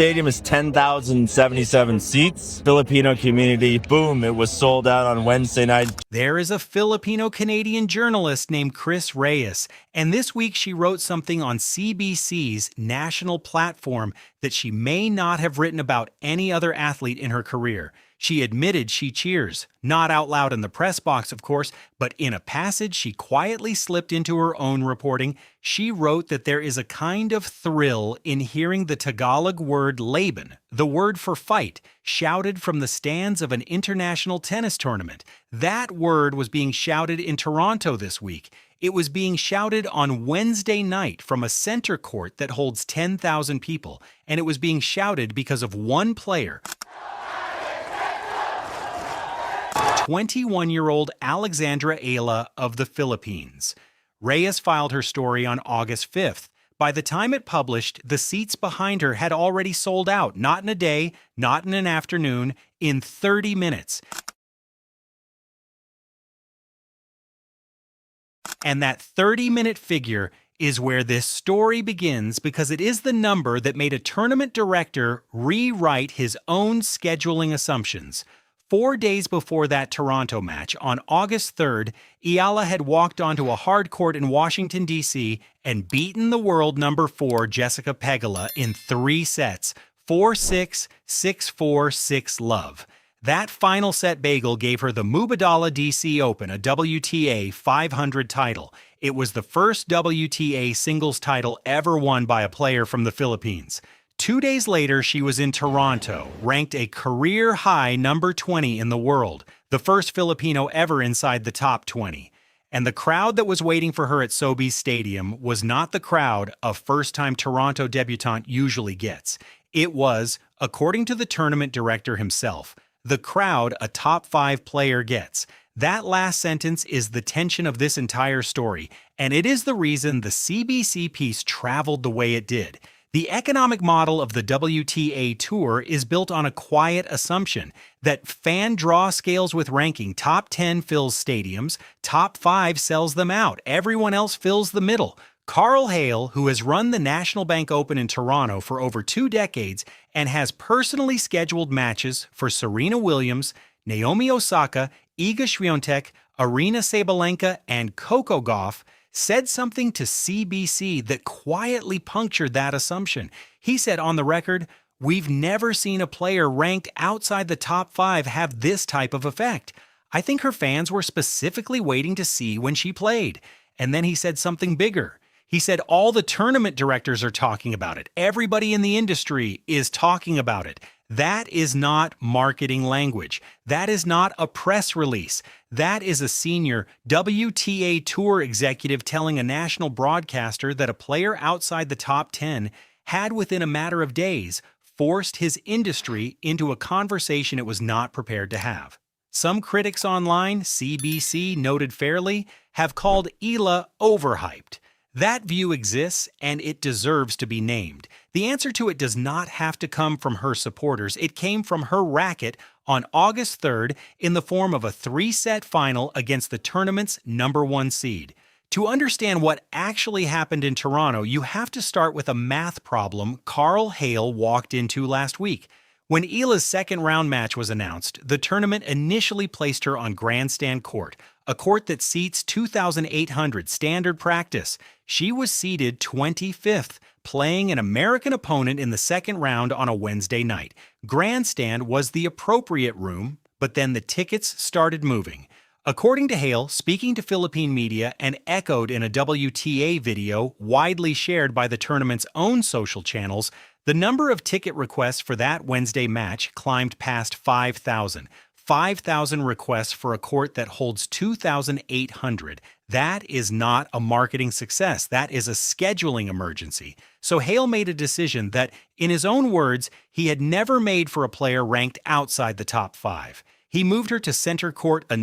stadium is 10,077 seats. Filipino community, boom, it was sold out on Wednesday night. There is a Filipino-Canadian journalist named Chris Reyes, and this week she wrote something on CBC's national platform that she may not have written about any other athlete in her career. She admitted she cheers, not out loud in the press box, of course, but in a passage she quietly slipped into her own reporting. She wrote that there is a kind of thrill in hearing the Tagalog word laban, the word for fight, shouted from the stands of an international tennis tournament. That word was being shouted in Toronto this week. It was being shouted on Wednesday night from a center court that holds 10,000 people, and it was being shouted because of one player, 21-year-old Alex Eala of the Philippines. Reyes filed her story on August 5th. By the time it published, the seats behind her had already sold out, not in a day, not in an afternoon, in 30 minutes. And that 30-minute figure is where this story begins, because it is the number that made a tournament director rewrite his own scheduling assumptions. 4 days before that Toronto match, on August 3rd, Eala had walked onto a hard court in Washington, D.C. and beaten the world number 4 Jessica Pegula in 3 sets, 4-6, 6-4, 6-love. That final set bagel gave her the Mubadala DC Open, a WTA 500 title. It was the first WTA singles title ever won by a player from the Philippines. 2 days later, she was in Toronto, ranked a career-high number 20 in the world, the first Filipino ever inside the top 20. And the crowd that was waiting for her at Sobeys Stadium was not the crowd a first-time Toronto debutante usually gets. It was, according to the tournament director himself, the crowd a top 5 player gets. That last sentence is the tension of this entire story, and it is the reason the CBC piece traveled the way it did. The economic model of the WTA Tour is built on a quiet assumption that fan draw scales with ranking. Top 10 fills stadiums, top 5 sells them out, everyone else fills the middle. Carl Hale, who has run the National Bank Open in Toronto for over 2 decades and has personally scheduled matches for Serena Williams, Naomi Osaka, Iga Swiatek, Aryna Sabalenka, and Coco Gauff, said something to CBC that quietly punctured that assumption. He said on the record, "We've never seen a player ranked outside the top 5 have this type of effect. I think her fans were specifically waiting to see when she played." And then he said something bigger. He said all the tournament directors are talking about it. Everybody in the industry is talking about it. That is not marketing language. That is not a press release. That is a senior WTA Tour executive telling a national broadcaster that a player outside the top 10 had, within a matter of days, forced his industry into a conversation it was not prepared to have. Some critics online, CBC noted fairly, have called Eala overhyped. That view exists, and it deserves to be named. The answer to it does not have to come from her supporters. It came from her racket on August 3rd in the form of a 3-set final against the tournament's number 1 seed. To understand what actually happened in Toronto, you have to start with a math problem Carl Hale walked into last week. When Eala's second-round match was announced, the tournament initially placed her on Grandstand Court, a court that seats 2,800 standard practice. She was seated 25th, playing an American opponent in the second round on a Wednesday night. Grandstand was the appropriate room, but then the tickets started moving. According to Hale, speaking to Philippine media and echoed in a WTA video widely shared by the tournament's own social channels, the number of ticket requests for that Wednesday match climbed past 5,000. 5,000 requests for a court that holds 2,800. That is not a marketing success. That is a scheduling emergency. So Hale made a decision that, in his own words, he had never made for a player ranked outside the top 5. He moved her to center court a the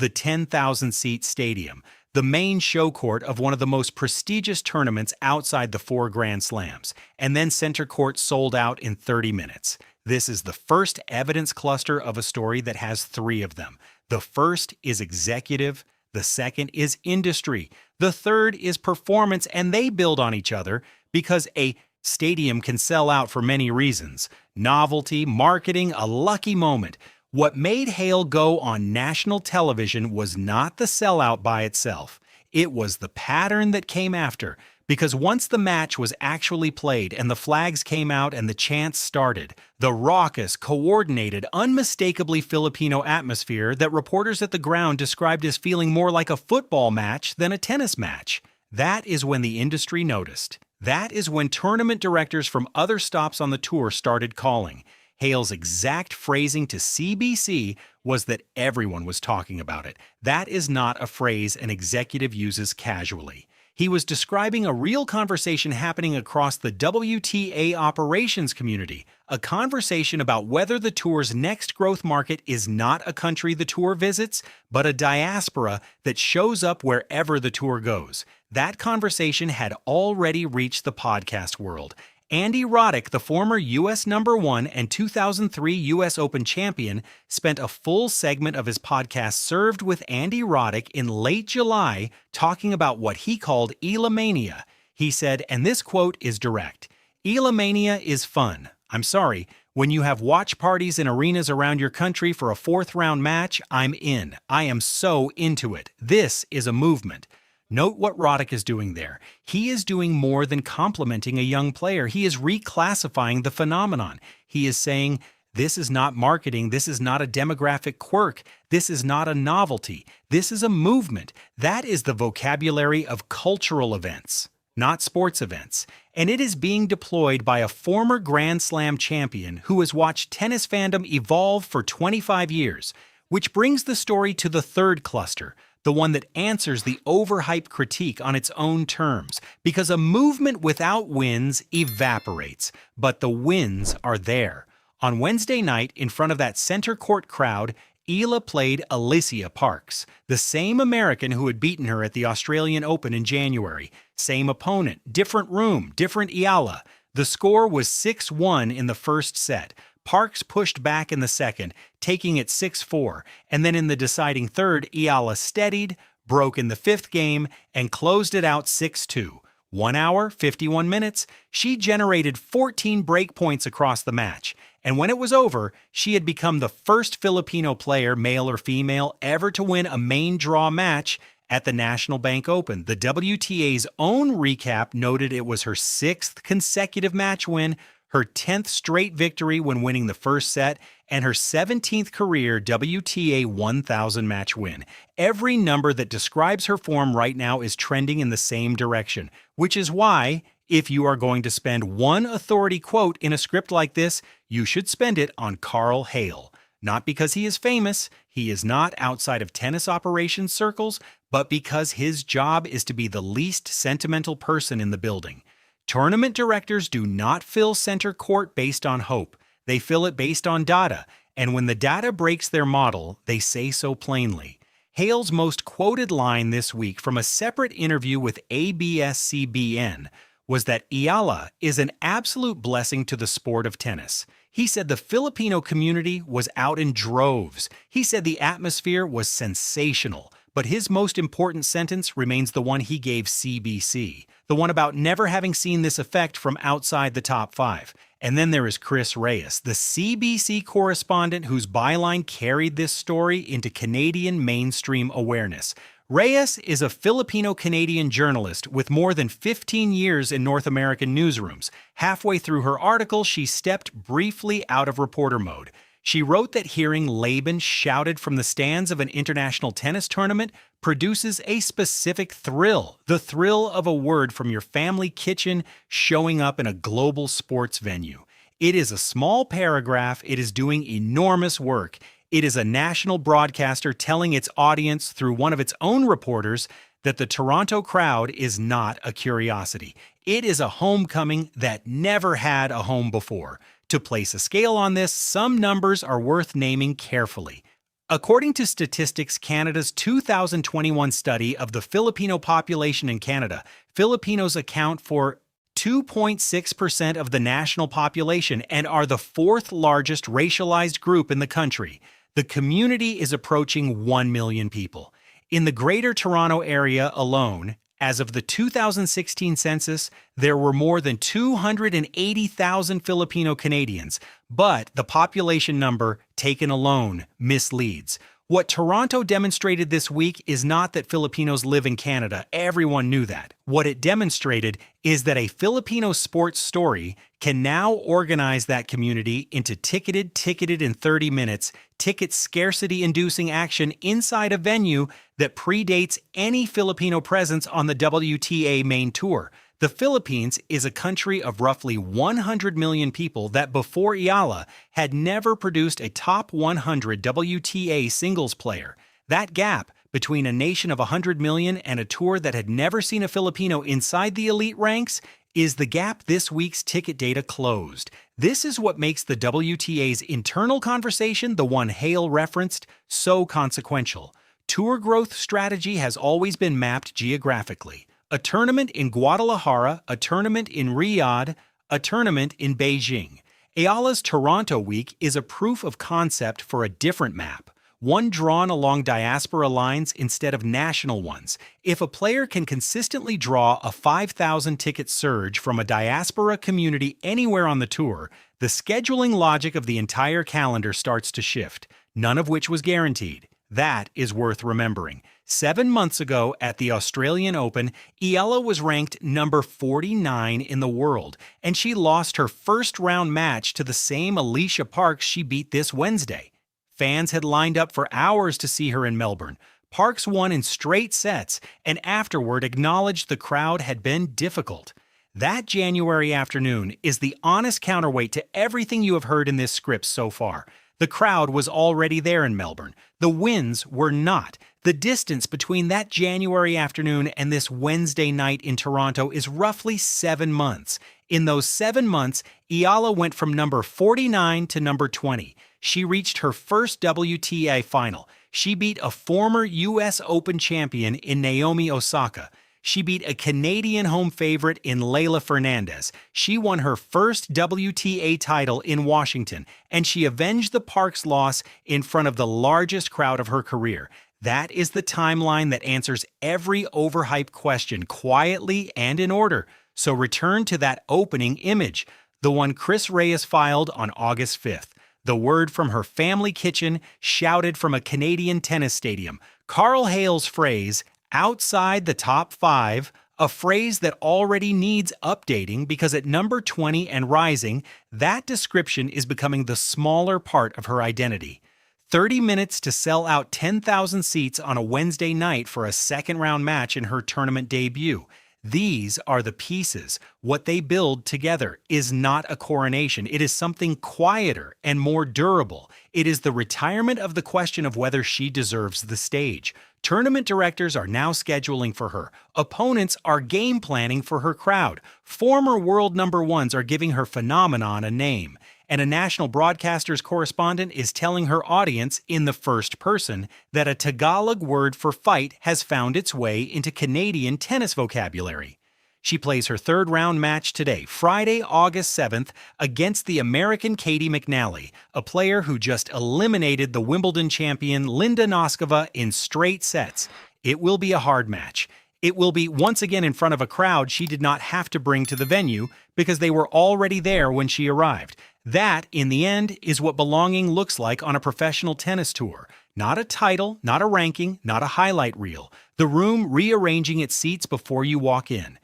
10,000-seat stadium, the main show court of one of the most prestigious tournaments outside the 4 Grand Slams, and then center court sold out in 30 minutes. This is the first evidence cluster of a story that has 3 of them. The first is executive, the second is industry, the third is performance, and they build on each other because a stadium can sell out for many reasons. Novelty, marketing, a lucky moment. What made Hale go on national television was not the sellout by itself. It was the pattern that came after. Because once the match was actually played and the flags came out and the chants started, the raucous, coordinated, unmistakably Filipino atmosphere that reporters at the ground described as feeling more like a football match than a tennis match. That is when the industry noticed. That is when tournament directors from other stops on the tour started calling. Hale's exact phrasing to CBC was that everyone was talking about it. That is not a phrase an executive uses casually. He was describing a real conversation happening across the WTA operations community, a conversation about whether the tour's next growth market is not a country the tour visits, but a diaspora that shows up wherever the tour goes. That conversation had already reached the podcast world. Andy Roddick, the former U.S. #1 and 2003 U.S. Open champion, spent a full segment of his podcast Served with Andy Roddick in late July talking about what he called Eala Mania. He said, and this quote is direct, "Eala Mania is fun. I'm sorry, when you have watch parties in arenas around your country for a fourth-round match, I'm in. I am so into it. This is a movement." Note what Roddick is doing there. He is doing more than complimenting a young player. He is reclassifying the phenomenon. He is saying, this is not marketing. This is not a demographic quirk. This is not a novelty. This is a movement. That is the vocabulary of cultural events, not sports events. And it is being deployed by a former Grand Slam champion who has watched tennis fandom evolve for 25 years. Which brings the story to the third cluster, the one that answers the overhyped critique on its own terms, because a movement without wins evaporates, but the wins are there. On Wednesday night, in front of that center court crowd, Eala played Alicia Parks, the same American who had beaten her at the Australian Open in January. Same opponent, different room, different Eala. The score was 6-1 in the first set. Parks pushed back in the second, taking it 6-4, and then in the deciding third, Eala steadied, broke in the fifth game, and closed it out 6-2. 1 hour, 51 minutes, she generated 14 break points across the match, and when it was over, she had become the first Filipino player, male or female, ever to win a main draw match at the National Bank Open. The WTA's own recap noted it was her 6th consecutive match win, her 10th straight victory when winning the first set, and her 17th career WTA 1000 match win. Every number that describes her form right now is trending in the same direction, which is why, if you are going to spend one authority quote in a script like this, you should spend it on Carl Hale. Not because he is famous, he is not outside of tennis operations circles, but because his job is to be the least sentimental person in the building. Tournament directors do not fill center court based on hope. They fill it based on data, and when the data breaks their model, they say so plainly. Hale's most quoted line this week from a separate interview with ABS-CBN was that Eala is an absolute blessing to the sport of tennis. He said the Filipino community was out in droves. He said the atmosphere was sensational. But his most important sentence remains the one he gave CBC, the one about never having seen this effect from outside the top 5. And then there is Chris Reyes, the CBC correspondent whose byline carried this story into Canadian mainstream awareness. Reyes is a Filipino-Canadian journalist with more than 15 years in North American newsrooms. Halfway through her article, she stepped briefly out of reporter mode. She wrote that hearing Laban shouted from the stands of an international tennis tournament produces a specific thrill, the thrill of a word from your family kitchen showing up in a global sports venue. It is a small paragraph. It is doing enormous work. It is a national broadcaster telling its audience through one of its own reporters that the Toronto crowd is not a curiosity. It is a homecoming that never had a home before. To place a scale on this, some numbers are worth naming carefully. According to Statistics Canada's 2021 study of the Filipino population in Canada, Filipinos account for 2.6% of the national population and are the 4th largest racialized group in the country. The community is approaching 1 million people. In the Greater Toronto Area alone, As of the 2016 census, there were more than 280,000 Filipino Canadians, but the population number, taken alone, misleads. What Toronto demonstrated this week is not that Filipinos live in Canada. Everyone knew that. What it demonstrated is that a Filipino sports story can now organize that community into ticketed in 30 minutes, ticket scarcity-inducing action inside a venue that predates any Filipino presence on the WTA main tour. The Philippines is a country of roughly 100 million people that before Eala had never produced a top 100 WTA singles player. That gap between a nation of 100 million and a tour that had never seen a Filipino inside the elite ranks is the gap this week's ticket data closed. This is what makes the WTA's internal conversation, the one Hale referenced, so consequential. Tour growth strategy has always been mapped geographically. A tournament in Guadalajara, a tournament in Riyadh, a tournament in Beijing. Eala's Toronto week is a proof of concept for a different map, one drawn along diaspora lines instead of national ones. If a player can consistently draw a 5,000-ticket surge from a diaspora community anywhere on the tour, the scheduling logic of the entire calendar starts to shift, none of which was guaranteed. That is worth remembering. 7 months ago at the Australian Open, Eala was ranked number 49 in the world, and she lost her first-round match to the same Alicia Parks she beat this Wednesday. Fans had lined up for hours to see her in Melbourne. Parks won in straight sets, and afterward acknowledged the crowd had been difficult. That January afternoon is the honest counterweight to everything you have heard in this script so far. The crowd was already there in Melbourne. The wins were not. The distance between that January afternoon and this Wednesday night in Toronto is roughly 7 months. In those 7 months, Eala went from number 49 to number 20. She reached her first WTA final. She beat a former U.S. Open champion in Naomi Osaka. She beat a Canadian home favorite in Leylah Fernandez. She won her first WTA title in Washington, and she avenged the Parks loss in front of the largest crowd of her career. That is the timeline that answers every overhyped question quietly and in order. So return to that opening image, the one Chris Reyes filed on August 5th. The word from her family kitchen, shouted from a Canadian tennis stadium. Carl Hale's phrase, outside the top 5, a phrase that already needs updating because at number 20 and rising, that description is becoming the smaller part of her identity. 30 minutes to sell out 10,000 seats on a Wednesday night for a second-round match in her tournament debut. These are the pieces. What they build together is not a coronation. It is something quieter and more durable. It is the retirement of the question of whether she deserves the stage. Tournament directors are now scheduling for her. Opponents are game planning for her crowd. Former world number ones are giving her phenomenon a name. And a national broadcaster's correspondent is telling her audience in the first person that a Tagalog word for fight has found its way into Canadian tennis vocabulary. She plays her third-round match today, Friday, August 7th, against the American Katie McNally, a player who just eliminated the Wimbledon champion Linda Noskova in straight sets. It will be a hard match. It will be once again in front of a crowd she did not have to bring to the venue because they were already there when she arrived. That, in the end, is what belonging looks like on a professional tennis tour. Not a title, not a ranking, not a highlight reel. The room rearranging its seats before you walk in.